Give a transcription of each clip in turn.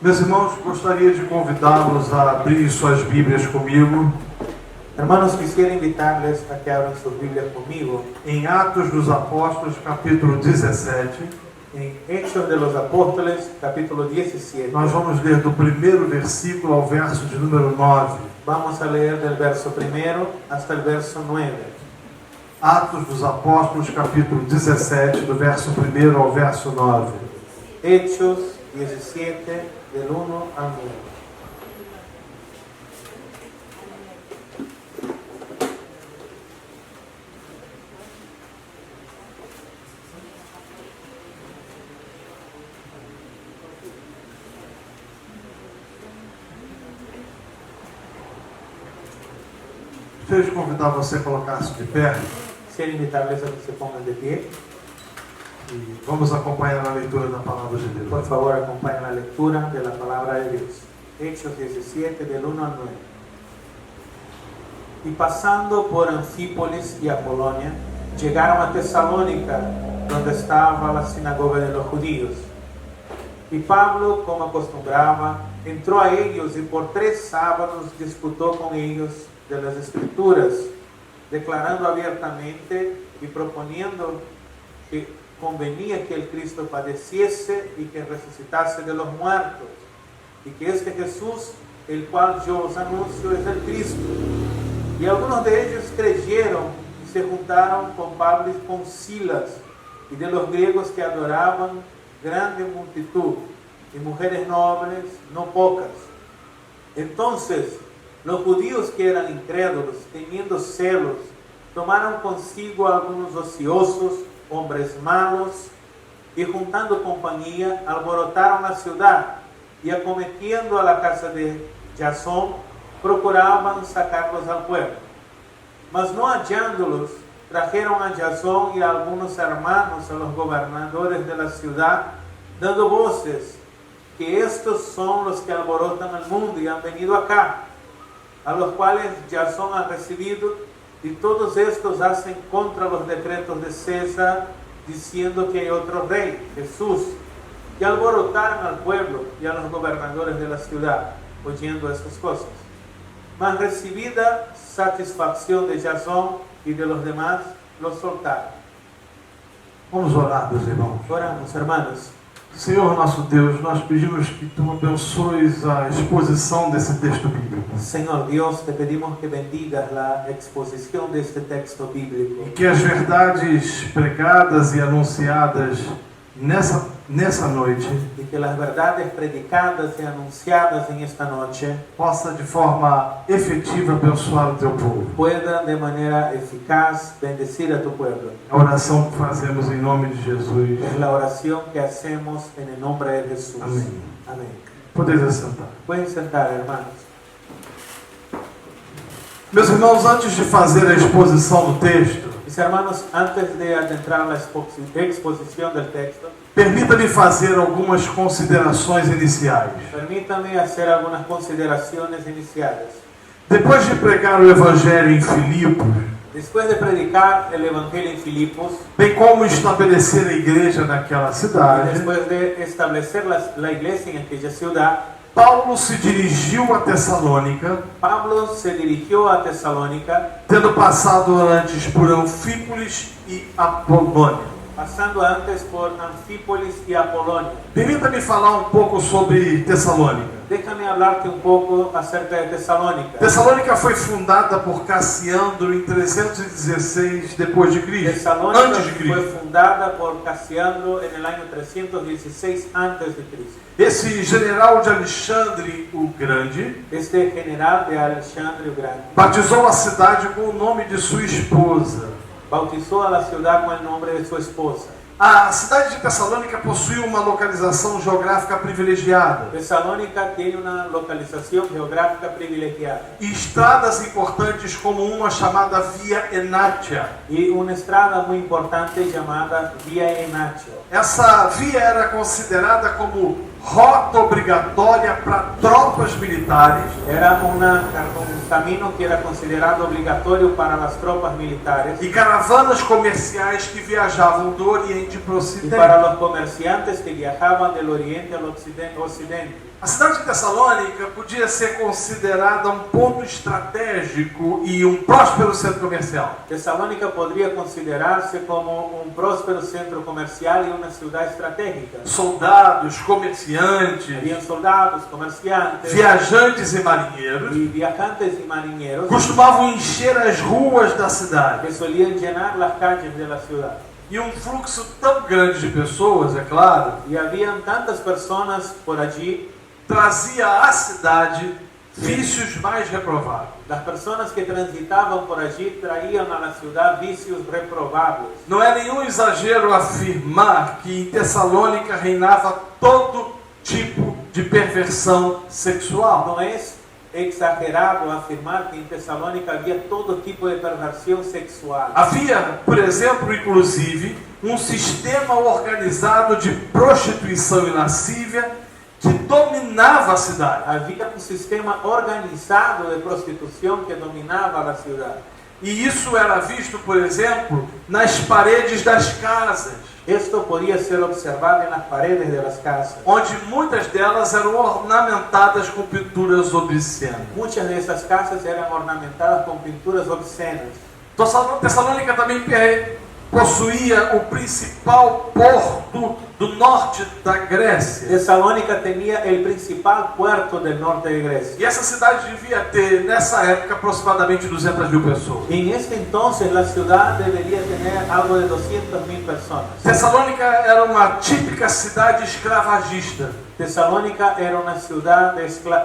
Meus irmãos, gostaria de convidá-los a abrir suas Bíblias comigo Hermanos, quisiera invitarles a que abran sus Biblias conmigo em Atos dos Apóstolos, capítulo 17. en Hechos de los Apóstoles, capítulo 17. Nós vamos ler do primeiro versículo ao verso de número 9. Vamos a leer del verso 1 hasta el verso 9. Atos dos Apóstolos, capítulo 17, do verso 1 ao verso 9. Hechos 17, del 1 al 9. Gostaria de convidar você a colocar-se de pé Quisiera invitarles a que se pongan de pie. e vamos acompanhar a leitura da palavra de Por Deus. favor, acompañen la lectura de la palabra de Dios. Hechos 17, del 1 al 9. Y pasando por Anfípolis y Apolonia, llegaron a Tesalónica, donde estaba la sinagoga de los judíos. Y Pablo, como acostumbraba, entró a ellos y por 3 sábados disputó con ellos de las Escrituras, declarando abiertamente y proponiendo que convenía que el Cristo padeciese y que resucitase de los muertos, y que este Jesús, el cual yo os anuncio, es el Cristo. Y algunos de ellos creyeron y se juntaron con Pablo y con Silas, y de los griegos que adoraban, grande multitud, y mujeres nobles, no pocas. Entonces, los judíos que eran incrédulos, teniendo celos, tomaron consigo algunos ociosos, hombres malos, y juntando compañía, alborotaron la ciudad, y acometiendo a la casa de Jasón, procuraban sacarlos al pueblo. Mas no hallándolos, trajeron a Jasón y a algunos hermanos a los gobernadores de la ciudad, dando voces que estos son los que alborotan al mundo y han venido acá, a los cuales Jasón ha recibido, y todos estos hacen contra los decretos de César, diciendo que hay otro rey, Jesús, y alborotaron al pueblo y a los gobernadores de la ciudad, oyendo estas cosas. Mas recibida satisfacción de Jasón y de los demás, los soltaron. Vamos orar, meus irmãos. Oramos, hermanos. Senhor nosso Deus, nós pedimos que Tu abençoes a exposição desse texto bíblico. Señor Dios, te pedimos que bendigas la exposición de este texto bíblico. E que as verdades pregadas e anunciadas nessa noite Y que las verdades predicadas y anunciadas en esta noche possa de forma efetiva abençoar o Teu povo. puedan de manera eficaz bendecir a tu pueblo. A oração que fazemos em nome de Jesus. Es la oración que hacemos en el nombre de Jesús. Amén. Amén. Podeis assentar. Pueden sentar, hermanos. Meus irmãos, antes de fazer a exposição do texto, Mis hermanos, antes de adentrar la exposición del texto, permita-me fazer algumas considerações iniciais. permítame hacer algunas consideraciones iniciales. Depois de pregar o Evangelho em Filipos, Después de predicar el Evangelio en Filipos, bem como estabelecer a igreja naquela y cidade, después de establecer la iglesia en aquella ciudad, Paulo se dirigiu a Tessalônica, Pablo se dirigió a Tesalónica, tendo passado antes por Anfípolis e Apolônia. pasando antes por Anfípolis y Apolonia. Permita-me falar um pouco sobre Tessalônica. Déjame hablarte un poco acerca de Tesalónica. Tessalônica foi fundada por Cassiano em 316 depois de Cristo, Tesalónica antes de fue Cristo. fundada por Casiano en el año 316 antes de Cristo. Esse general de Alexandre o Grande Este general de Alexandre el Grande batizou a cidade com o nome de sua esposa. bautizó a la ciudad con el nombre de su esposa. A cidade de Tessalônica possui uma localização geográfica privilegiada Tesalónica tiene una localización geográfica privilegiada e estradas importantes como uma chamada Via Enátia. y una estrada muy importante llamada Vía Enacho. Essa via era considerada como rota obrigatória para tropas militares Era un camino que era considerado obligatorio para las tropas militares e caravanas comerciais que viajavam do Oriente para o y para Ocidente. los comerciantes que viajaban del oriente al occidente. A cidade de Tessalônica podia ser considerada um ponto estratégico e um próspero centro comercial. Tesalónica podría considerarse como un próspero centro comercial y una ciudad estratégica. Soldados, comerciantes, Habían soldados, comerciantes, viajantes e marinheiros y viajantes y marineros costumavam encher as ruas da cidade. que solían llenar las calles de la ciudad. E um fluxo tão grande de pessoas, é claro, Y habían tantas personas por allí. trazia à cidade vícios mais reprováveis. Las personas que transitaban por allí traían a la ciudad vicios reprobables. Não é nenhum exagero afirmar que em Tessalônica reinava todo tipo de perversão sexual. No es exagerado afirmar que en Tesalónica había todo tipo de perversión sexual. Havia, por exemplo, inclusive, um sistema organizado de prostituição e lascívia que dominava a cidade. Había un sistema organizado de prostitución que dominaba la ciudad. E isso era visto, por exemplo, nas paredes das casas, Esto podía ser observado en las paredes de las casas. onde muitas delas eram ornamentadas com pinturas obscenas. Muchas de esas casas eran ornamentadas con pinturas obscenas. Tessalônica também possuía o principal porto do norte da Grécia. Tesalónica tenía el principal puerto del norte de Grecia. E essa cidade devia ter, nessa época, aproximadamente 200.000 pessoas. En este entonces la ciudad debería tener algo de 200.000 personas. Tessalônica era uma típica cidade escravagista. Tesalónica era una ciudad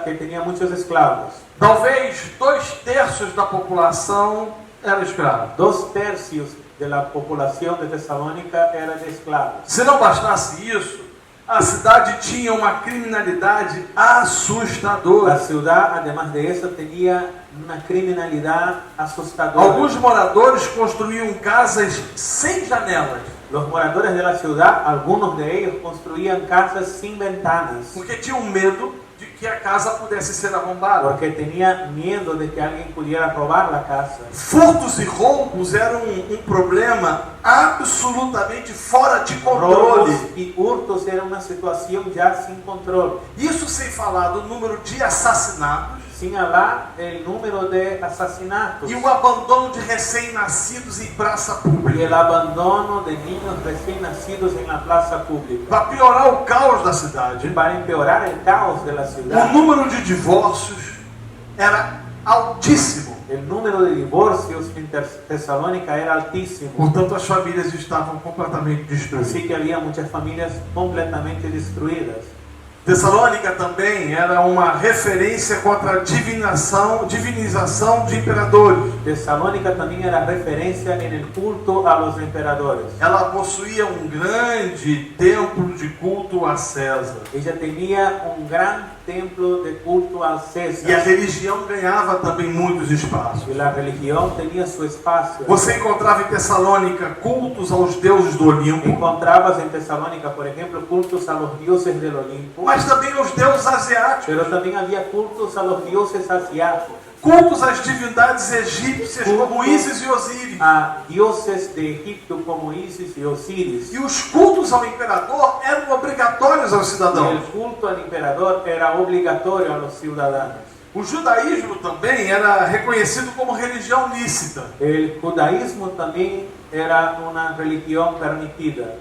que tenía muchos esclavos. Talvez 2/3 da população era escrava. 2/3 de la población de Tesalónica era de esclavos. Se não bastasse isso, a cidade tinha uma criminalidade La assustadora. ciudad, además de eso, tenía una criminalidad asustadora. Alguns moradores construíam casas sem janelas, Los moradores de la ciudad, algunos de ellos, construían casas sin ventanas, porque tinham medo de que a casa pudesse ser arrombada. porque tenían miedo de que alguien pudiera robar la casa. Furtos e roubos eram um problema absolutamente fora de Robos controle. y hurtos era una situación ya sin control. Isso sem falar do número de assassinatos Sin hablar el número de asesinatos e o abandono de recém-nascidos em praça y pública. el abandono de niños recién nacidos en la plaza pública. Para piorar o caos da Y cidade, para empeorar el caos de la o ciudad, número de divórcios era altíssimo. el número de divorcios en Tesalónica era altísimo. Portanto, as famílias estavam completamente destruídas. Así que había muchas familias completamente destruidas. Tessalônica também era uma referência contra a divinização de imperadores. Tesalónica también era referencia en el culto a los emperadores. Ela possuía um grande templo de culto a César. Ella tenía un gran templo de culto al E a César. religião ganhava também muitos espaços. Y la religión tenía su espacio. Você encontrava em Tessalônica cultos aos deuses do Olimpo, Encontrabas en Tesalónica, por ejemplo, cultos a los dioses del Olimpo, mas também aos deuses asiáticos, pero también había cultos a los dioses asiáticos, cultos às divindades egípcias como Ísis e Osíris. a dioses de Egipto como Isis y Osiris. E os cultos ao imperador eram obrigatórios aos Y el cidadãos. culto al emperador era obligatorio a los ciudadanos. O judaísmo também era reconhecido como religião lícita. El judaísmo también era una religión permitida.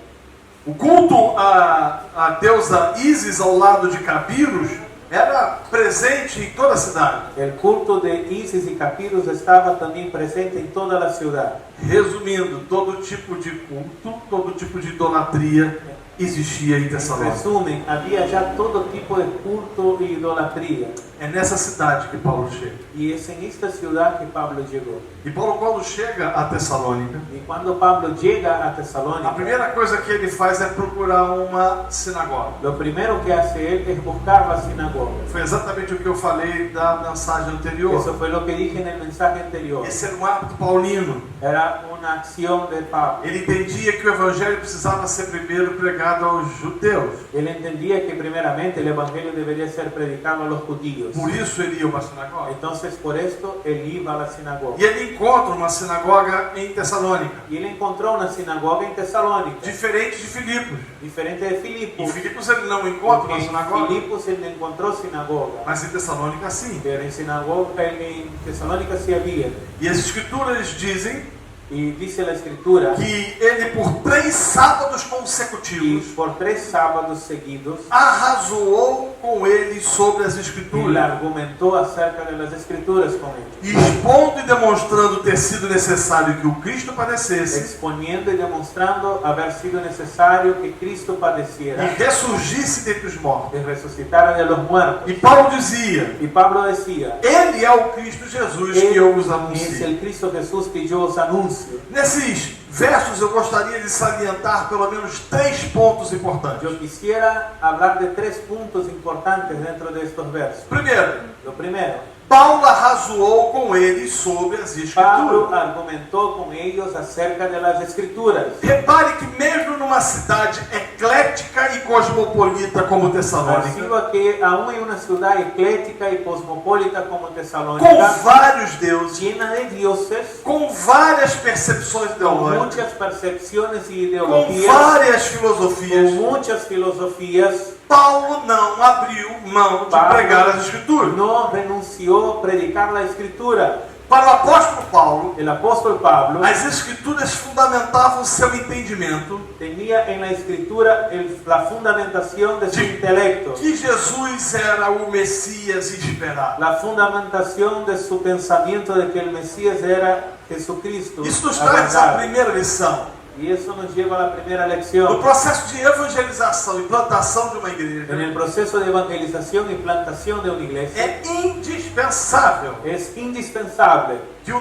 O culto à deusa Ísis ao lado de Cabiros era presente em toda a cidade. El culto de Isis y Capiros estaba también presente en toda la ciudad. Resumindo, todo tipo de culto, todo tipo de idolatria existia em En Tessalônica. resumen, había ya todo tipo de culto e idolatría. É nessa cidade que Paulo chega. Y es en esta ciudad que Pablo llegó. E Paulo, quando chega a Tessalônica, Y cuando Pablo llega a a Tesalónica, primeira coisa que ele faz é procurar uma sinagoga. lo primero que hace él es buscar la sinagoga. Foi exatamente o que eu falei da mensagem anterior. Eso fue lo que dije en el mensaje anterior. Esse era um hábito paulino. Era una acción de Pablo. Ele entendia que o evangelho precisava ser primeiro pregado pregado aos judeus. Él entendía que primeramente el evangelio debería ser predicado a los judíos. Por isso ele ia a uma sinagoga. Entonces por esto él iba a la sinagoga. E ele encontra uma sinagoga em Tessalônica, Y él encontró una sinagoga en Tesalónica, diferente de Filipos. diferente de Em Filipos. Filipos ele não encontra Porque uma en sinagoga, Filipos él encontró sinagoga, mas em Tessalônica sim. pero en sinagoga en Tesalónica sí había. E as escrituras dizem Y dice la escritura que ele, por 3 sábados que consecutivos, por 3 sábados seguidos arrazoou com eles sobre as él escrituras, argumentó acerca de las escrituras con ellos, expondo e demonstrando ter sido necessário que o Cristo padecesse exponiendo y demostrando haber sido necesario que Cristo e padeciera ressurgisse dentre os mortos. y resucitara de los muertos. E Paulo dizia: Y Pablo decía, Ele é o Cristo Jesus que eu vos es anuncio. el Cristo Jesús que yo os anuncio. Nesses versos eu gostaria de salientar pelo menos 3 pontos importantes. Yo quisiera hablar de 3 puntos importantes dentro de estos versos. Primeiro, Lo primero, Paulo arrazoou com eles sobre as Pablo escrituras. argumentó con ellos acerca de las escrituras. Repare que mesmo numa cidade eclética e cosmopolita como Tessalônica, Perciba que aún en una ciudad eclética y cosmopolita como com Tesalónica, vários deuses, llena de dioses, com várias percepções con teológicas, muchas percepciones y com ideologías, várias con filosofias, muchas filosofías, Paulo não abriu mão de pregar as escrituras. no renunció a predicar la escritura. Para o apóstolo Paulo, El apóstol Pablo as escrituras fundamentavam seu entendimento tenía en la escritura la fundamentación de su intelecto, que Jesus era o Messias esperado. la fundamentación de su pensamiento de que el Mesías era Jesucristo. Isso nos traz a aguardado. primeira lição. Y eso nos lleva a la primera No lección. processo de evangelização e plantação de uma igreja, En el proceso de evangelización y plantación de una iglesia, é indispensável es indispensable que a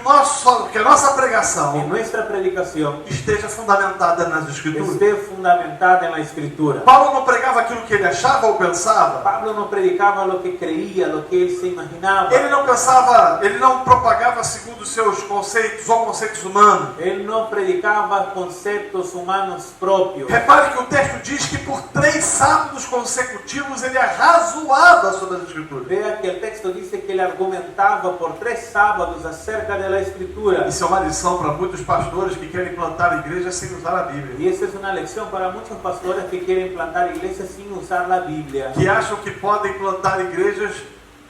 nossa que pregação nuestra predicación esteja fundamentada nas escrituras. esté fundamentada en la escritura. Paulo não pregava aquilo que ele achava ou pensava. Pablo no predicaba lo que creía, lo que él se imaginaba. Ele não propagava segundo os seus conceitos ou conceitos humanos. Él no predicaba conceptos humanos propios. Repare que o texto diz que por 3 sábados consecutivos ele arrazoava sobre as escrituras. Vea que el texto dice que él argumentaba por 3 sábados acerca de la escritura. Isso é uma lição para muitos pastores que querem plantar igrejas sem usar a Bíblia. Y esa es una lección para muchos pastores que quieren plantar iglesias sin usar la Biblia. Que acham que podem plantar igrejas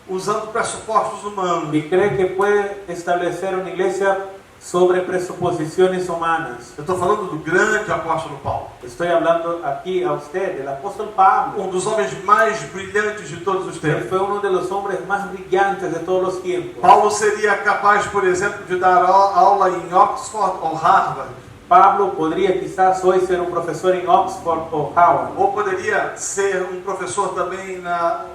usando pressupostos humanos. Y cree que puede establecer una iglesia sobre presuposiciones humanas. Eu estou falando do grande apóstolo Paulo, Estoy hablando aquí a usted del apóstol Pablo. um dos homens mais brilhantes de todos os Él tempos. fue uno de los hombres más brillantes de todos los tiempos. Paulo seria capaz, por exemplo, de dar aula em Oxford ou Harvard, Pablo podría quizás hoy ser un profesor en Oxford o Howard. ou poderia ser um professor também na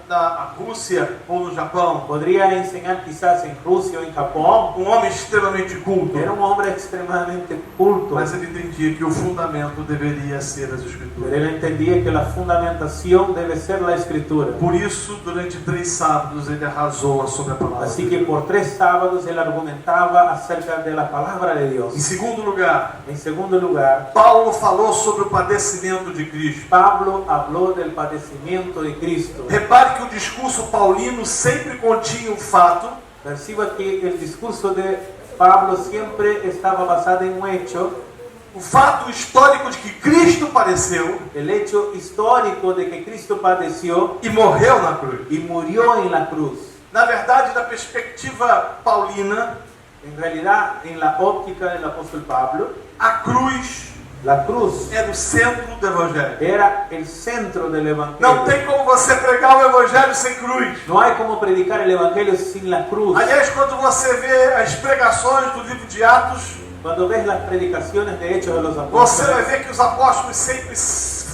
Rússia ou no Japão. Podría enseñar quizás en Rusia o en Japón. Um homem extremamente culto, Era un hombre extremadamente culto. mas ele entendia que o fundamento deveria ser as Pero escrituras. él entendía que la fundamentación debe ser la escritura. Por isso, durante 3 sábados, ele arrasou sobre a palavra. Así que por 3 sábados él argumentaba acerca de la palabra de Dios. Em segundo lugar, En segundo lugar, Paulo falou sobre o padecimento de Cristo. Pablo habló del padecimiento de Cristo. Repare que o discurso paulino sempre continha o fato Perciba que el discurso de Pablo siempre estaba basado en un hecho, o fato histórico de que Cristo padeceu el hecho histórico de que Cristo padeció e morreu na cruz. y murió en la cruz. Na verdade, da perspectiva paulina, En realidad, en la óptica del apóstol Pablo, a cruz la cruz é no centro do Evangelho. era el centro del Não evangelio. tem como você pregar o Evangelho sem cruz. No hay como predicar el evangelio sin la cruz. Aliás, quando você vê as pregações do livro de Atos, Cuando ves las predicaciones de Hechos de los você vai Apóstoles, ver que os apóstolos sempre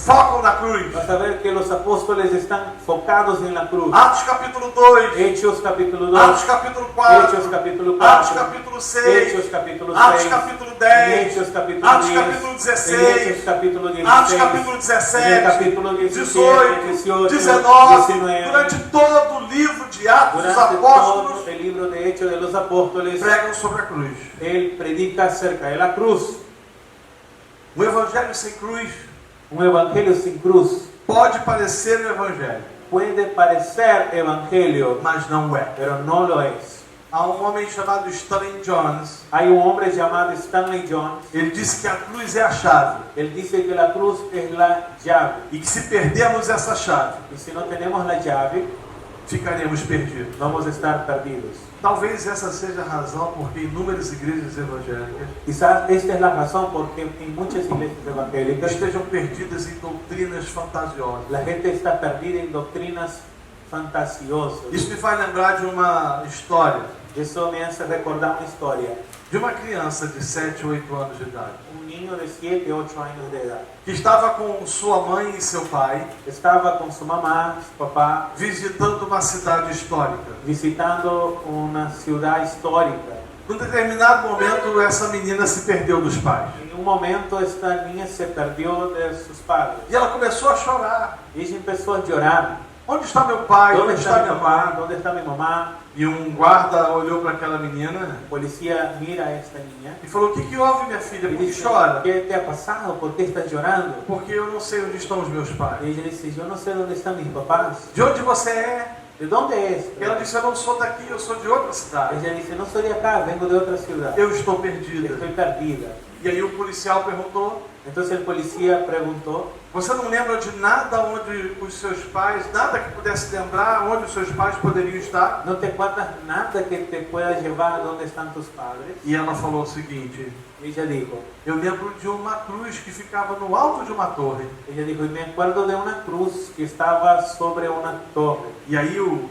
focam na cruz. vas a ver que los apóstoles están focados en la cruz. Atos capítulo 2, Hechos capítulo 2, Atos capítulo 4, Hechos capítulo Atos 4, capítulo 6, Hechos capítulo Atos 6, capítulo 10, Hechos capítulo Atos 10, capítulo 16, Hechos capítulo 16, Atos capítulo 17, capítulo 17, 18, 18, 19, 19. durante todo o livro de Atos, os Durante apóstolos todo el libro de Hechos de los Apóstoles, pregam sobre a cruz. él predica acerca de la cruz. O Evangelho sem cruz Un evangelio sin cruz pode parecer um evangelho, puede parecer evangelio, mas não é. pero no lo es. Há um homem chamado Stanley Jones. Hay un hombre llamado Stanley Jones. Ele disse que a cruz é a chave Él dice que la cruz es la llave. e que se perdermos essa chave, Y si no tenemos la llave, ficaremos perdidos. vamos a estar perdidos. Talvez essa seja a razão porque inúmeras igrejas evangélicas Quizás esta es la razón porque en muchas iglesias evangélicas estejam perdidas em doutrinas fantasiosas. la gente está perdida en doctrinas fantasiosas. Isso me faz lembrar de uma história Eso me hace recordar una historia. de uma criança de 7 ou 8 anos de idade, Un niño de 7, 8 años de edad que estava com sua mãe e seu pai estaba con su mamá, su papá, visitando uma cidade histórica. visitando una ciudad histórica. Num determinado momento, essa menina se perdeu dos pais. En un momento esta niña se perdió de sus padres. E ela começou a chorar. Y ella empezó a llorar. Onde está meu pai? ¿Dónde Onde está está mi minha papá? mãe? ¿Dónde está mi mamá? E um guarda olhou para aquela menina El policía mira a esta niña e falou: o que houve, minha filha? y Por que dice, chora? ¿qué te ha pasado? ¿Por qué estás llorando? Porque eu não sei onde estão os meus Y pais. ella dice, yo no sé dónde están mis papás. De onde você é? ¿De dónde es? E ela disse: eu não sou daqui, eu sou de outra cidade. Ella dice, no soy de acá, vengo de otra ciudad. Eu estou perdida. Estoy perdida. E aí o policial perguntou: Entonces el policía preguntó, você não lembra de nada onde os seus pais, nada que pudesse lembrar onde os seus pais poderiam estar? ¿no te acuerdas nada que te pueda llevar a donde están tus padres? E ela falou o seguinte: Y ella dijo, eu lembro de uma cruz que ficava no alto de uma torre. y me acuerdo de una cruz que estaba sobre una torre. E aí o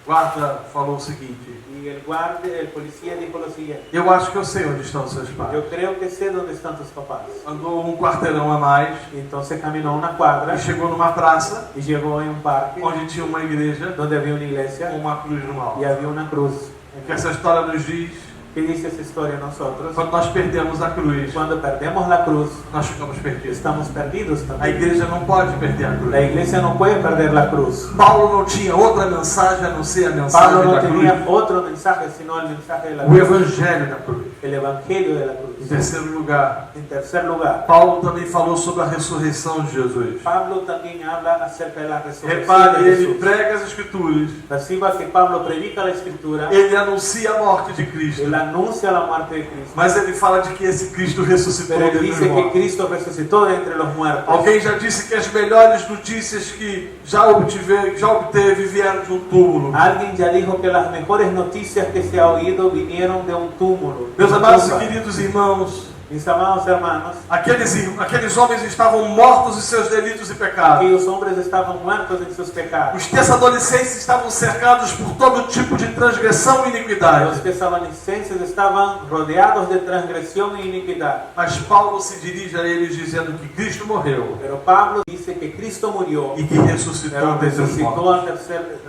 guarda falou o seguinte: Y el guardia, el policía dijo lo siguiente, eu acho que eu sei onde estão seus pais. yo creo que sé dónde están tus papás. Andou um quarteirão a mais Y entonces caminó una cuadra e chegou numa praça y llegó en un parque onde tinha uma igreja donde había una com iglesia uma cruz no alto. y había una cruz. O que essa história nos diz: ¿Qué dice esa historia a nosotros? quando nós perdemos a cruz, Cuando perdemos la cruz, nós ficamos perdidos. estamos perdidos A también. igreja não pode perder a cruz. La iglesia no puede perder la cruz. Paulo não tinha outra mensagem a não ser a Pablo mensagem no da cruz, tenía otro mensaje sino el mensaje de la o cruz, evangelho da cruz. el evangelio de la Em cruz. terceiro lugar, En tercer lugar, Paulo também falou sobre a ressurreição de Jesus. Pablo también habla acerca de la resurrección Repare, de ele Jesús. prega as escrituras, Perciba que Pablo predica la escritura, ele anuncia a morte de Cristo, él anuncia la muerte de Cristo, mas ele fala de que esse Cristo ressuscitou pero él dentre os dice que mortos. Cristo resucitó de entre los muertos. Alguém já disse que as melhores notícias que já obteve vieram de um túmulo. Alguien ya dijo que las mejores noticias que se ha oído vinieron de un túmulo. de Meus una amados tumba. e queridos irmãos, Mis amados hermanos, aqueles homens estavam mortos em seus delitos e pecados. aquellos hombres estaban muertos en sus pecados. Os tessalonicenses estavam cercados por todo tipo de transgressão e Los iniquidade. tesalonicenses estaban rodeados de transgresión e iniquidad. Mas Paulo se dirige a eles dizendo que Cristo morreu Pero Pablo dice que Cristo murió, e que ressuscitou pero dentre os mortos.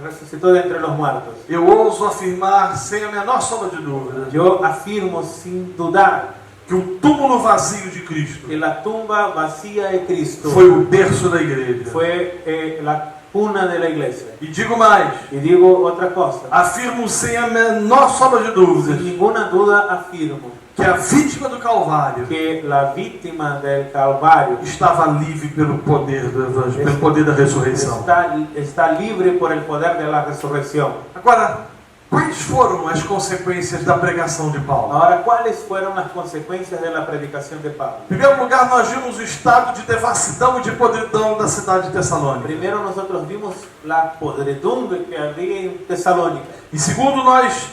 resucitó de entre los muertos. Eu ouso afirmar, sem a menor sombra de dúvida, Yo afirmo sin dudar que o túmulo vazio de Cristo que la tumba vacía de Cristo foi o berço da igreja. fue la cuna de la iglesia. E digo mais, Y digo otra cosa, afirmo sem a menor sombra de dúvidas, sin ninguna duda afirmo que a vítima do Calvário que la víctima del Calvario estava livre pelo poder do Evangelho, pelo poder da ressurreição. está libre por el poder de la resurrección. Agora, quais foram as consequências da pregação de Paulo? Ahora, ¿cuáles fueron las consecuencias de la predicación de Pablo? Em primeiro lugar, nós vimos o estado de devassidão e de podridão da cidade de Tessalônica. Primero nosotros vimos la podredumbre que había en Tesalónica. Em segundo, nós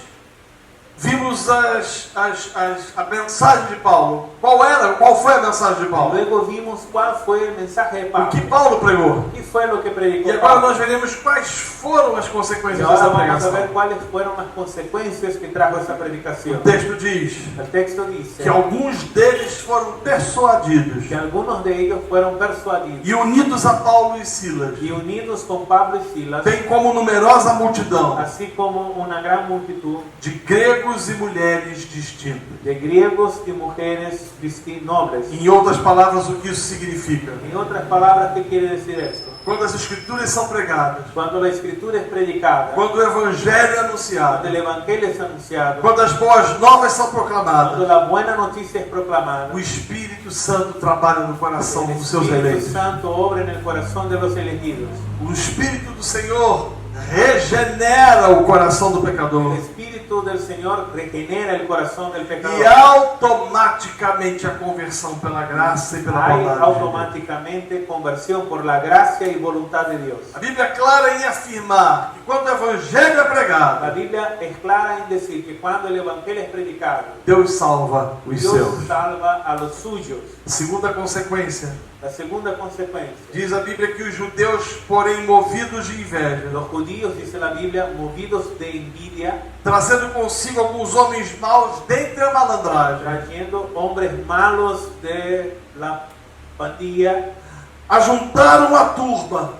vimos a mensagem de Paulo. Qual foi a mensagem de Paulo? Luego vimos cuál fue el mensaje de O Pablo. que Paulo pregou. ¿Qué fue lo que predicó E agora Pablo? nós veremos quais foram as Y consequências ahora dessa vamos a pregação. ver cuáles fueron las consecuencias que trajo esa O predicación. texto diz El texto dice que alguns deles foram persuadidos que algunos de ellos fueron persuadidos e unidos a Paulo e Silas, y unidos con Pablo y Silas, bem como numerosa multidão así como una gran multitud de gregos e mulheres distintas. de griegos y mujeres nobles. Em outras palavras, o que isso significa? En otras palabras, ¿qué quiere decir esto? Quando as escrituras são pregadas, Cuando la escritura es predicada, quando o evangelho é cuando anunciado, el evangelio es anunciado, quando as boas novas são cuando proclamadas, la buena noticia es proclamada, o Espírito Santo trabalha no coração el dos seus Espíritu eleitos. Santo obra en el corazón de los elegidos. O Espírito do Senhor regenera o coração do El pecador. Espíritu del Señor regenera el corazón del pecador. E automaticamente a conversão pela graça e pela Hay bondade de Deus. automáticamente conversión por la gracia y voluntad de Dios. A Bíblia é clara em afirmar que quando o evangelho é La pregado, Biblia es clara en decir que cuando el evangelio es predicado, Deus salva os Dios seus. salva a los suyos. Segunda consequência, La segunda consecuencia, diz a Bíblia que os judeus, porém movidos de inveja, los judíos, dice la Biblia, movidos de envidia, trazendo consigo alguns homens maus dentre a malandragem, trayendo hombres malos de la pandilla, ajuntaram a turba,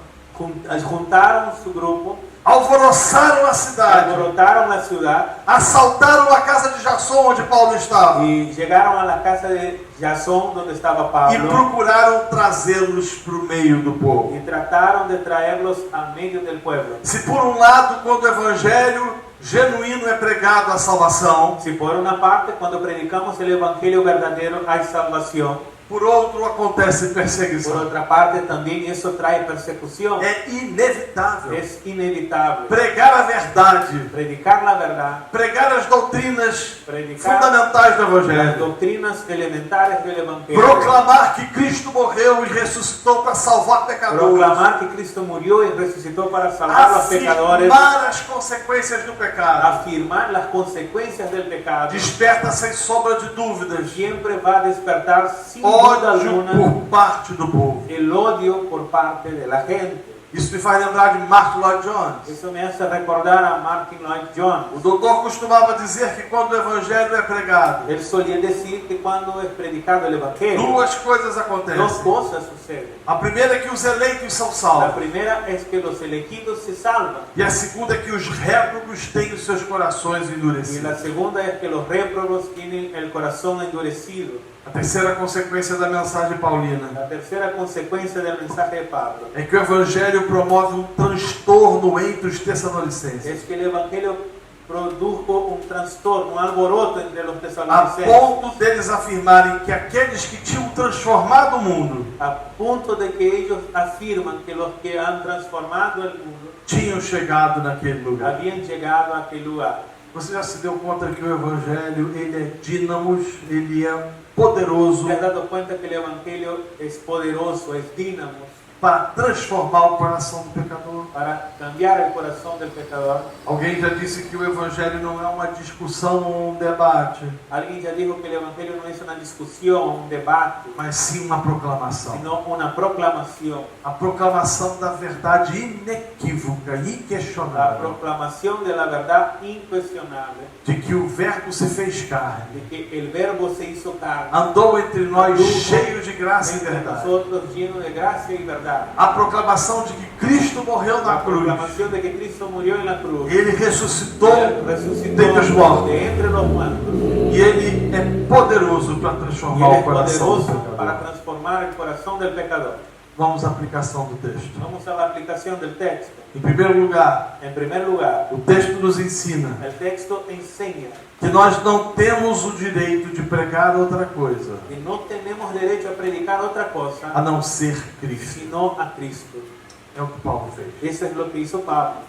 juntaron su grupo, alvoroçaram a cidade, alborotaron la ciudad assaltaram a casa de Jasson, onde Paulo estava, y llegaron a la casa de Jasón, donde estaba e Pablo, procuraram trazê-los para o meio do povo. y trataron de traerlos al medio del pueblo. Se por um lado, quando o evangelho genuíno é pregado, a salvação, Si por una parte, cuando predicamos el evangelio verdadero, hay salvación, por outro acontece por perseguição. otra parte también eso trae persecución. É inevitável. Es inevitable. Pregar a verdade, Predicar la verdad, pregar as doutrinas predicar fundamentais do las evangelho, doctrinas elementales del evangelio, proclamar que Cristo morreu e ressuscitou para salvar pecadores, proclamar que Cristo murió y resucitó para salvar a los pecadores, afirmar as consequências do pecado, afirmar las consecuencias del pecado, desperta sem sombra de dúvidas siempre va a despertar sin duda ódio alguna por parte do povo. el odio por parte de la gente. Isso me faz lembrar de Martin Lloyd Jones. Eso me hace recordar a Martin Lloyd Jones. O doutor costumava dizer que quando o evangelho é pregado, Él solía decir que cuando es predicado el evangelio, duas coisas dos acontecem. cosas suceden. A primeira é que os eleitos são La salvos. primera es que los elegidos se salvan. E a segunda é que os réprobos têm os seus corações Y la endurecidos. segunda es que los réprobos tienen el corazón endurecido. A terceira consequência da mensagem paulina La tercera consecuencia del mensaje de Pablo é que o evangelho promove um transtorno entre os tessalonicenses, es que el evangelio produjo un trastorno, un alboroto entre los a tesalonicenses, ponto deles afirmarem que aqueles que tinham transformado o mundo a punto de que ellos afirman que los que han transformado el mundo tinham chegado naquele lugar. habían llegado a aquel lugar. Você já se deu conta que o evangelho ele é dínamos, ele é poderoso ¿Te has dado cuenta que el evangelio es poderoso, es dínamo para transformar o coração do pecador? para cambiar el corazón del pecador? Alguém já disse que o evangelho não é uma discussão ou um debate, Alguien ya dijo que el evangelio no es una discusión, un debate, mas sim uma proclamação. sino una proclamación. A proclamação da verdade inequívoca, La inquestionável, proclamación de la verdad incuestionable, de que o verbo se fez carne, de que el verbo se hizo carne, andou entre nós cheio de graça e entre verdade. nosotros lleno de gracia y verdad. A proclamação de que Cristo morreu na La cruz, proclamación de que Cristo murió en la cruz, ele ressuscitou Él resucitó dentre os mortos, de entre los muertos, e ele é poderoso para y transformar Él o es coração do poderoso para pecador. transformar el corazón del pecador. Vamos à aplicação do texto. Vamos a la aplicación del texto. Em primeiro lugar, En primer lugar, o texto nos ensina el texto enseña que nós não temos o direito de pregar outra coisa que no tenemos derecho a predicar otra a cosa não ser Cristo. sino a Cristo. É o que Paulo fez. Eso es lo que hizo Pablo.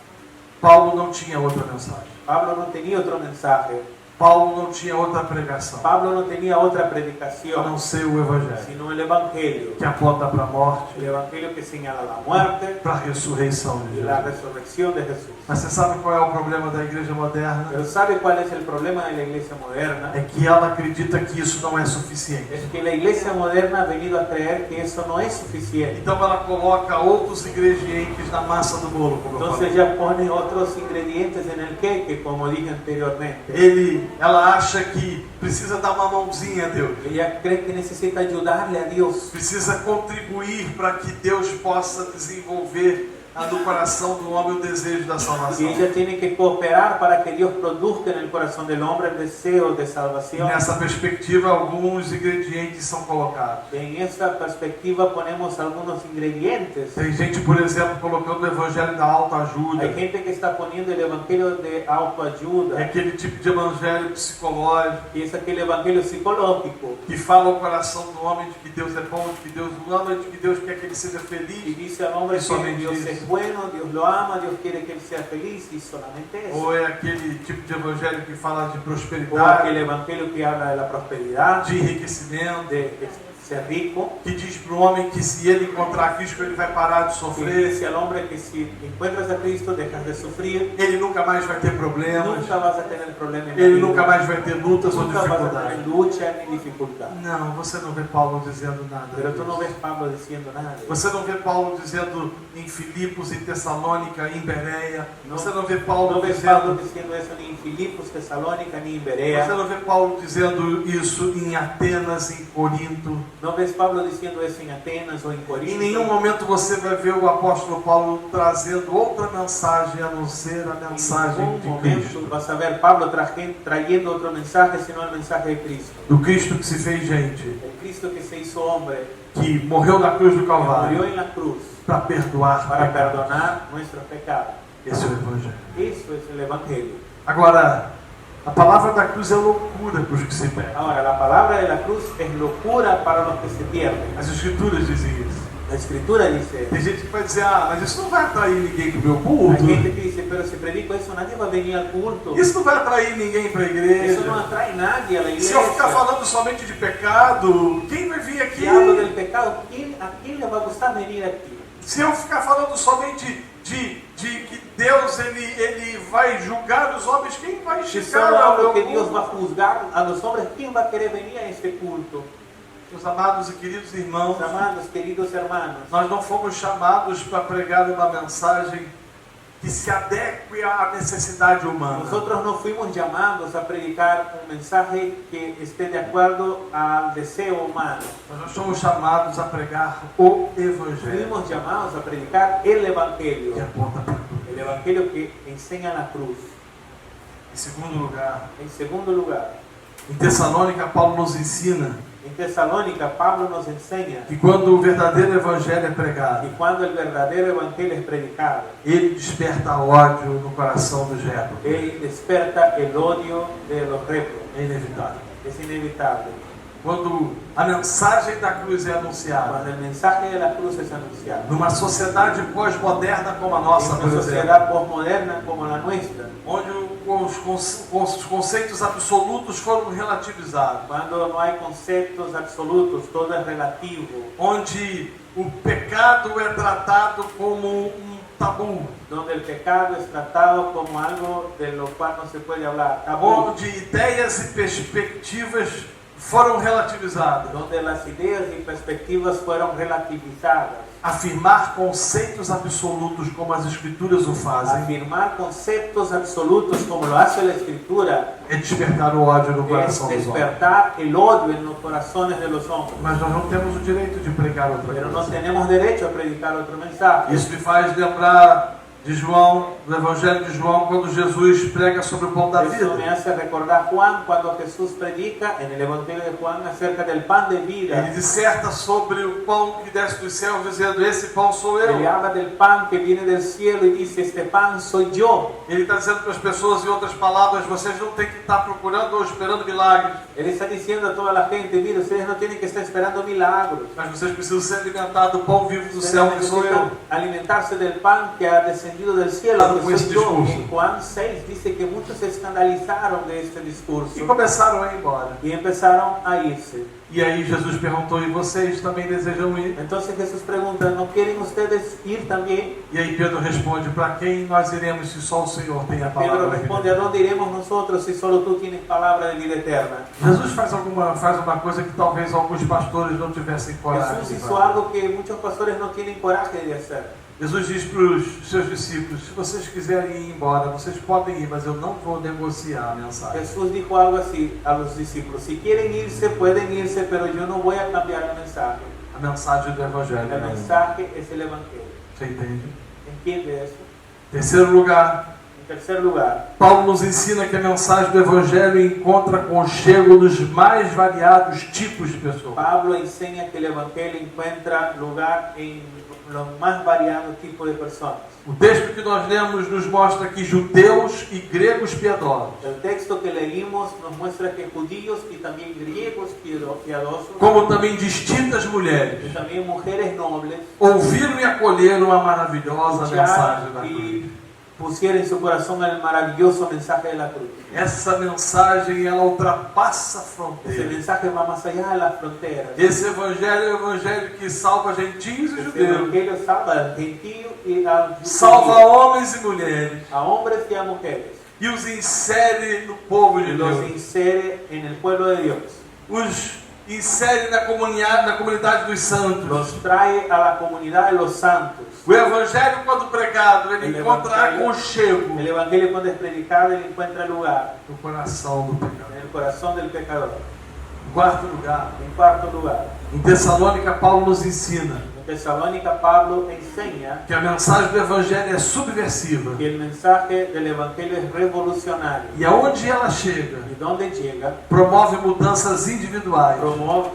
Paulo não tinha outra mensagem. Pablo no tenía otro mensaje. Paulo não tinha outra pregação Pablo no tenía otra a predicación não ser o Evangelho, sino el Evangelio. que aponta para a morte, El Evangelio que señala la muerte para a ressurreição de y la Jesus. resurrección de Jesús. Mas você sabe qual é o problema da igreja moderna? Pero ¿sabe cuál es el problema de la iglesia moderna? É que ela acredita que isso não é suficiente. Es que la iglesia moderna ha venido a creer que eso no es suficiente. Então ela coloca outros ingredientes na massa do bolo, como eu Entonces falei. ya pone otros ingredientes en el queque, como dije anteriormente. Ela acha que precisa dar uma mãozinha a Deus. Ella cree que necesita ayudarle a Dios. Precisa contribuir para que Deus possa desenvolver no coração do homem o desejo da Y salvação. ella tiene que cooperar para que Dios produzca en el corazón del hombre el deseo de E salvación. nessa perspectiva, alguns ingredientes são colocados. En esta perspectiva ponemos algunos ingredientes. Tem gente, por exemplo, colocando o evangelho da autoajuda. Hay gente que está poniendo el evangelio de autoayuda, É aquele tipo de evangelho psicológico y es aquel evangelio psicológico que fala ao coração do homem de que Deus é bom, de que Deus o ama, de que Deus quer que ele seja y feliz. dice al hombre Eso que me Dios dice. es bueno, Dios lo ama, Dios quiere que él sea feliz y solamente eso. Ou é aquele tipo de evangelho que fala de O aquel prosperidade, evangelio que habla de la prosperidad, de enriquecimento, de ser rico, que diz para o homem que se ele encontrar Cristo ele vai parar de que sofrer, dice al hombre que si encuentras a Cristo dejas de sufrir, ele nunca mais vai ter problemas, nunca vas a tener problemas en la ele vida, nunca mais vai ter lutas ou nunca vas a dificuldades. tener lucha ni dificultad. Não, você não vê Paulo dizendo nada Pero tú no disso. ves Pablo diciendo nada. Você não vê Paulo dizendo em Filipos, em Tessalônica, em Bereia. Não. Você não vê Paulo No ves Pablo dizendo... diciendo eso ni en Filipos, Tesalónica, ni en Você Berea. não vê Paulo dizendo isso em Atenas, em Corinto. No ves Pablo diciendo eso en Atenas o en Em Corinto. nenhum momento você vai ver o apóstolo Paulo trazendo outra mensagem a não ser a En mensagem ningún de momento Cristo. vas a ver Pablo trayendo otro mensaje sino el mensaje de Cristo. Do Cristo que se fez gente, El Cristo que se hizo hombre, que morreu na cruz do que Calvário murió en la cruz para perdoar para pecados. perdonar nuestros pecados. Esse é o Evangelho. Eso es el Evangelio. Agora, a palavra da cruz é loucura para os que se perdem. Ahora, la palabra de la cruz es locura para los que se pierden. As Escrituras dizem isso. La Escritura dice, Tem gente que vai dizer, mas isso não vai atrair ninguém para o meu hay culto. gente que dice, pero si predico eso nadie va a venir al culto. Isso não vai atrair ninguém para a igreja. Eso no atrae a nadie a la Se iglesia. eu ficar falando somente de pecado, quem vai vir aqui? Si hablo del pecado, ¿a quién le va a gustar venir aquí? Se eu ficar falando somente de que Deus ele vai julgar os homens, quem vai Si chegar solo ao hablo meu que Dios va a culto? juzgar a los hombres, ¿quién va a querer venir a este culto? Meus amados e queridos irmãos, Mis amados, queridos hermanos, nós não fomos chamados para pregar uma mensagem que se adeque à necessidade humana. nosotros no fuimos llamados a predicar un mensaje que esté de acuerdo al deseo humano. Nós somos chamados a pregar o Evangelho, Fuimos llamados a predicar el Evangelio, que aponta para a cruz. el Evangelio que enseña la cruz. Em segundo lugar, En segundo lugar, em Tessalônica, Paulo nos ensina en Tesalónica, Pablo nos enseña que quando o verdadeiro Evangelho é que pregado, cuando el verdadero Evangelio es predicado, ele desperta ódio no coração dos réprobos. él desperta el odio de los réprobos. É inevitável. Es inevitable. Quando a mensagem da cruz é anunciada, Cuando el mensaje de la cruz es anunciado, numa sociedade pós-moderna como a en nossa, una por exemplo, sociedad postmoderna como la nuestra, onde os conceitos absolutos foram relativizados, cuando no hay conceptos absolutos, todo es relativo, onde o pecado é tratado como um tabu, donde el pecado es tratado como algo de lo cual no se puede hablar, tabú, onde ideias e perspectivas foram relativizadas. donde las ideas y perspectivas fueron relativizadas. Afirmar conceitos absolutos como as Escrituras o fazem Afirmar conceptos absolutos como lo hace la Escritura é despertar o ódio no es coração dos homens. despertar el odio en los corazones de los hombres. Mas nós não temos o direito de pregar outra Pero no coisa. tenemos derecho a predicar otro mensaje. Isso me faz lembrar de João, do Evangelho de João, quando Jesus prega sobre o pão da Eso me vida. hace recordar Juan cuando Jesús predica en el Evangelio de Juan acerca del pan de vida. Ele disserta sobre o pão que desce dos céus, dizendo: esse pão sou Él eu. habla del pan que viene del cielo y dice, este pan soy yo. Ele está dizendo para as pessoas, em outras palavras, vocês não têm que estar procurando ou esperando milagres, Él está diciendo a toda la gente, mire, ustedes no tienen que estar esperando milagros. mas vocês precisam ser alimentados do pão vivo do Ustedes céu, que sou eu. necesitan alimentarse del pan que ha descendido del cielo, Con que ese soy yo. discurso. En Juan 6 dice que muchos se escandalizaron de este discurso E começaram a ir embora. y empezaron a irse. E aí Jesus perguntou: e vocês também desejam ir? Entonces Jesús pregunta, ¿no quieren ustedes ir también? E aí Pedro responde: para quem nós iremos se só o Senhor tem a Pedro palavra da responde, vida? ¿a dónde iremos nosotros si solo tú tienes palabra de vida eterna? Jesus faz uma coisa que talvez alguns pastores não tivessem coragem Jesús de hizo fazer. algo que muchos pastores no tienen coraje de hacer. Jesus diz para os seus discípulos: se vocês quiserem ir embora, vocês podem ir, mas eu não vou negociar a mensagem. Jesús dijo algo así a los discípulos, si quieren irse, pueden irse, pero yo no voy a cambiar el mensaje. A mensagem do Evangelho. El Né? mensaje es el Evangelio. Você entende? entiende eso. Terceiro lugar, En tercer lugar, Paulo nos ensina que a mensagem do Evangelho encontra conchego nos mais variados tipos de pessoas. Pablo enseña que el Evangelio encuentra lugar en los más variados tipos de personas. O texto que nós lemos nos mostra que judeus e gregos piedosos, El texto que leímos nos muestra que judíos y también griegos piadosos, como também distintas mulheres, y también mujeres nobles, ouviram e acolheram a maravilhosa mensagem da escucharon cruz. y pusieron en su corazón el maravilloso mensaje de la cruz. Essa mensagem, ela ultrapassa Ese fronteiras. mensaje va más allá de las fronteras. Esse evangelho é o evangelho que salva gentios e El judeus, Evangelio salva al gentío y al salva judío, homens e mulheres a hombres y a mujeres, e os insere no povo y de los Deus. insere en el pueblo de Dios. Os insere na comunidade dos santos. Los trae a la comunidad de los santos. O evangelho, quando pregado, ele El encontra evangelio- aconchego El Evangelio cuando es predicado, él encuentra lugar no coração do en pecador. el corazón del pecador. Em quarto lugar, En cuarto lugar, em Tessalônica, Paulo nos ensina en Tesalónica Pablo enseña que a mensagem do evangelho é subversiva. que el mensaje del Evangelio es revolucionario. E aonde ela chega, Y donde llega, promove mudanças individuais,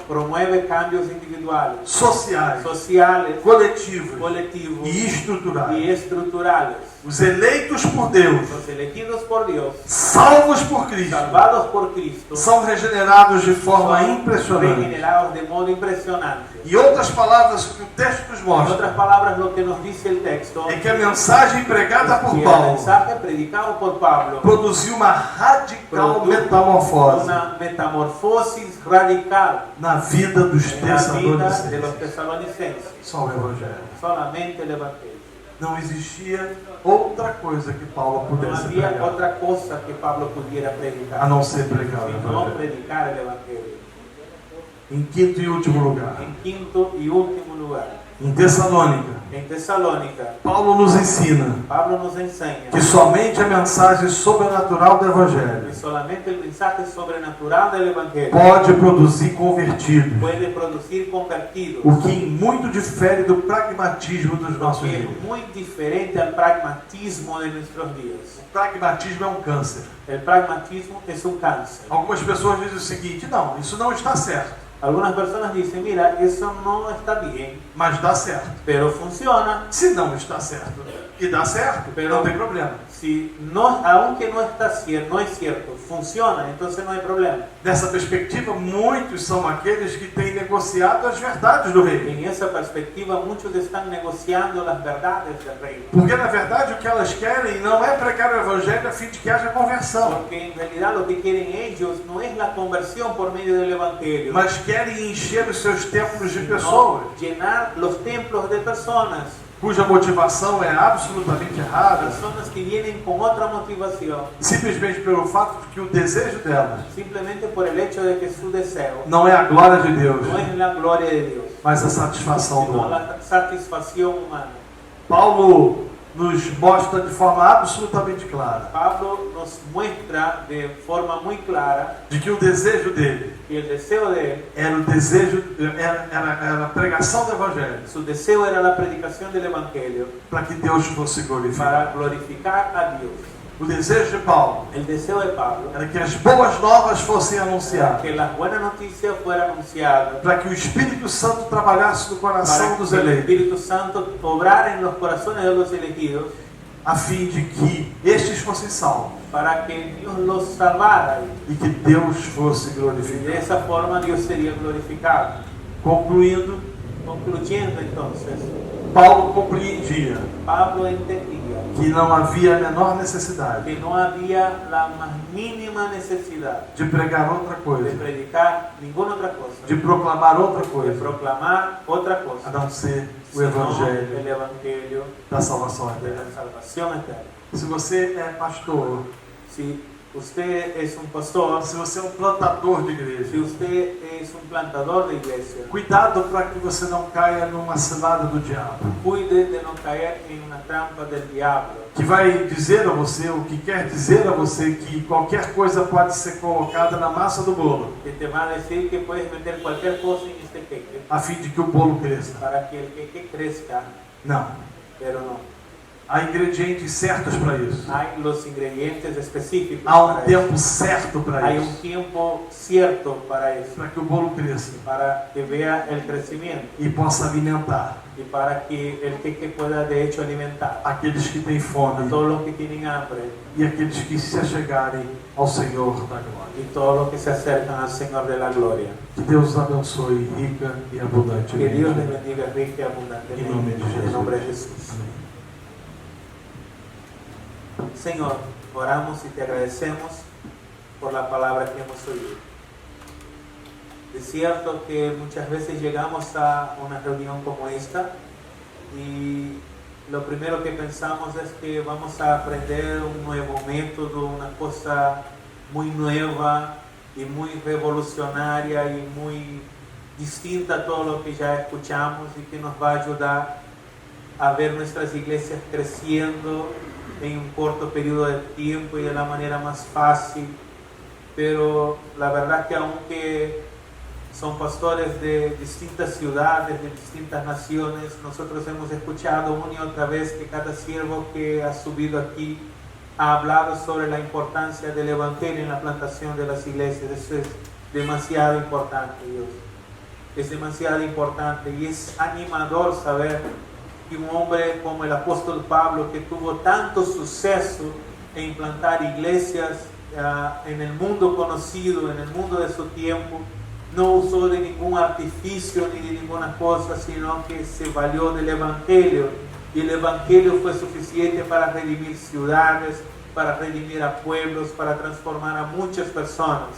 promueve cambios individuales, sociais, sociales, coletivas colectivos e estruturais. y estructurales. Os eleitos por Deus, Los elegidos por Dios, salvos por Cristo, salvados por Cristo, são regenerados de forma son impressionante. regenerados de modo impresionante. E outras palavras que o texto nos En mostra otras palabras, lo que nos dice el texto é que a mensagem pregada por que el Paulo mensaje predicado por Pablo produziu uma radical produjo metamorfose una metamorfosis radical na vida dos en la vida de los Tessalonicenses. tesalonicenses. Só o Evangelho. Solamente el Evangelio. Não existia outra coisa que Paulo No pudesse había pregar, otra cosa que Pablo pudiera a predicar, não ser pregar o sino Evangelho. predicar el Evangelio. Em quinto e último lugar, En quinto y último lugar, em Tessalônica, en Tesalónica, Paulo nos ensina Pablo nos enseña que somente a mensagem sobrenatural do que Evangelho solamente el mensaje sobrenatural del Evangelio pode produzir convertidos, puede producir convertidos, o que muito difere do pragmatismo dos nossos que dias. es muy diferente al pragmatismo de nuestros días. O pragmatismo é um câncer. El pragmatismo es un cáncer. Algumas pessoas dizem o seguinte: não, isso não está certo, Algunas personas dicen, mira, eso no está bien, mas dá certo. pero funciona. Se não está certo e dá certo, não tem problema. Si no, aunque no está cierto, no es cierto, funciona, entonces no hay problema. Dessa perspectiva, muitos são aqueles que têm negociado as verdades do reino. En esa perspectiva, muchos están negociando las verdades del reino. Porque, na verdade, o que elas querem não é pregar o evangelho a fim de que haja conversão, Porque en realidad lo que quieren ellos no es la conversión por medio del Evangelio, mas querem encher os seus templos de sino pessoas, llenar los templos de personas, cuja motivação é absolutamente errada, personas que vienen con otra motivación, simplesmente pelo fato de que o desejo delas simplemente por el hecho de que su deseo não é a glória de Deus, no es la gloria de Dios, mas a satisfação do sino homem. la satisfacción humana. Paulo nos mostra de forma absolutamente clara Pablo nos muestra de forma muy clara de que o desejo dele que el deseo de él, era o desejo, era a pregação do evangelho, su deseo era la predicación del Evangelio para que Deus fosse glorificado. para glorificar a Dios. O desejo de Paulo El deseo de Pablo era que as boas novas fossem anunciadas, que las buenas noticias fueran anunciadas, para que o Espírito Santo trabalhasse no coração para dos que el eleitos, Espíritu Santo obrara en los corazones de los elegidos, a fim de que estes fossem salvos para que Dios los salvara e que Deus fosse y de glorificado. esa forma Dios sería glorificado. Concluindo, Concluyendo entonces, Paulo compreendia Pablo entendía que não havia a menor necessidade que no había la más mínima necesidad de pregar outra de coisa, predicar ninguna otra cosa, de proclamar outra de coisa, proclamar otra a cosa, não ser o sino Evangelho el Evangelio da salvação de eterna. la salvación eterna. Se você é pastor, Si usted es un pastor, se você é um plantador de si igreja, usted es un plantador de iglesia, cuidado para que você não caia numa cilada do diabo, cuide de no caer en una trampa del diablo, que vai dizer a você, o que quer dizer a você, que qualquer coisa pode ser colocada na massa do bolo, que te va a decir que puedes meter cualquier cosa en este queque a fim de que o bolo cresça. para que el queque crezca, Não. pero no. Há ingredientes certos para isso. Hay los ingredientes específicos Há um para tempo eso. certo para Hay un isso. tiempo cierto para eso, Para que o bolo cresça para que vea el crecimiento e possa alimentar y para que el queque pueda de hecho alimentar aqueles que têm a fome todos los que tienen hambre e aqueles que se achegarem ao Senhor da glória. y todos los que se acercan al Señor de la gloria. Que Deus os abençoe rica e Que abundantemente. Dios les bendiga rica y abundantemente. En nombre de Jesús. En nombre de Jesús. Amém. Señor, oramos y te agradecemos por la palabra que hemos oído. Es cierto que muchas veces llegamos a una reunión como esta y lo primero que pensamos es que vamos a aprender un nuevo método, una cosa muy nueva y muy revolucionaria y muy distinta a todo lo que ya escuchamos y que nos va a ayudar a ver nuestras iglesias creciendo en un corto periodo de tiempo y de la manera más fácil. Pero la verdad que aunque son pastores de distintas ciudades, de distintas naciones, nosotros hemos escuchado una y otra vez que cada siervo que ha subido aquí ha hablado sobre la importancia del Evangelio en la plantación de las iglesias. Eso es demasiado importante, Dios. Es demasiado importante y es animador saber que un hombre como el apóstol Pablo, que tuvo tanto suceso en plantar iglesias en el mundo conocido, en el mundo de su tiempo, no usó de ningún artificio ni de ninguna cosa, sino que se valió del Evangelio. Y el Evangelio fue suficiente para redimir ciudades, para redimir a pueblos, para transformar a muchas personas.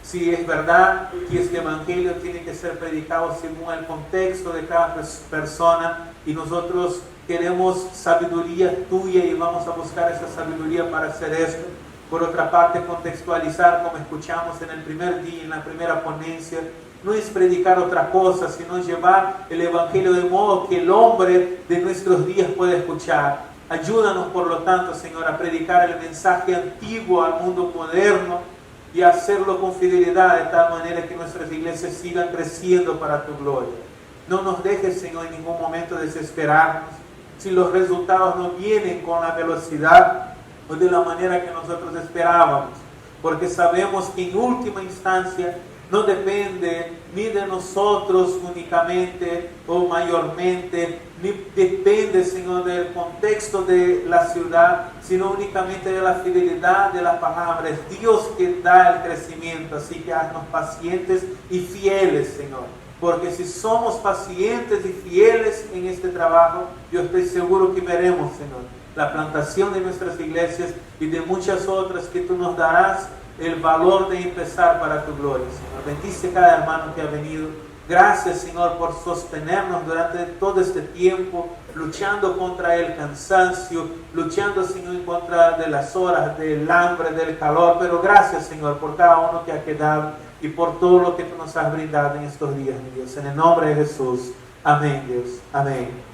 Si es verdad que este Evangelio tiene que ser predicado según el contexto de cada persona y nosotros queremos sabiduría tuya y vamos a buscar esa sabiduría para hacer esto. Por otra parte, contextualizar, como escuchamos en el primer día, en la primera ponencia, no es predicar otra cosa, sino llevar el Evangelio de modo que el hombre de nuestros días pueda escuchar. Ayúdanos, por lo tanto, Señor, a predicar el mensaje antiguo al mundo moderno y a hacerlo con fidelidad, de tal manera que nuestras iglesias sigan creciendo para tu gloria. No nos dejes, Señor, en ningún momento desesperarnos si los resultados no vienen con la velocidad o de la manera que nosotros esperábamos, porque sabemos que en última instancia no depende ni de nosotros únicamente o mayormente, ni depende, Señor, del contexto de la ciudad, sino únicamente de la fidelidad de la palabra. Es Dios que da el crecimiento, así que haznos pacientes y fieles, Señor. Porque si somos pacientes y fieles en este trabajo, yo estoy seguro que veremos, Señor, la plantación de nuestras iglesias y de muchas otras que tú nos darás el valor de empezar para tu gloria, Señor. Bendice cada hermano que ha venido. Gracias, Señor, por sostenernos durante todo este tiempo, luchando contra el cansancio, luchando, Señor, en contra de las horas, del hambre, del calor. Pero gracias, Señor, por cada uno que ha quedado y por todo lo que tú nos has brindado en estos días, mi Dios. En el nombre de Jesús. Amén, Dios. Amén.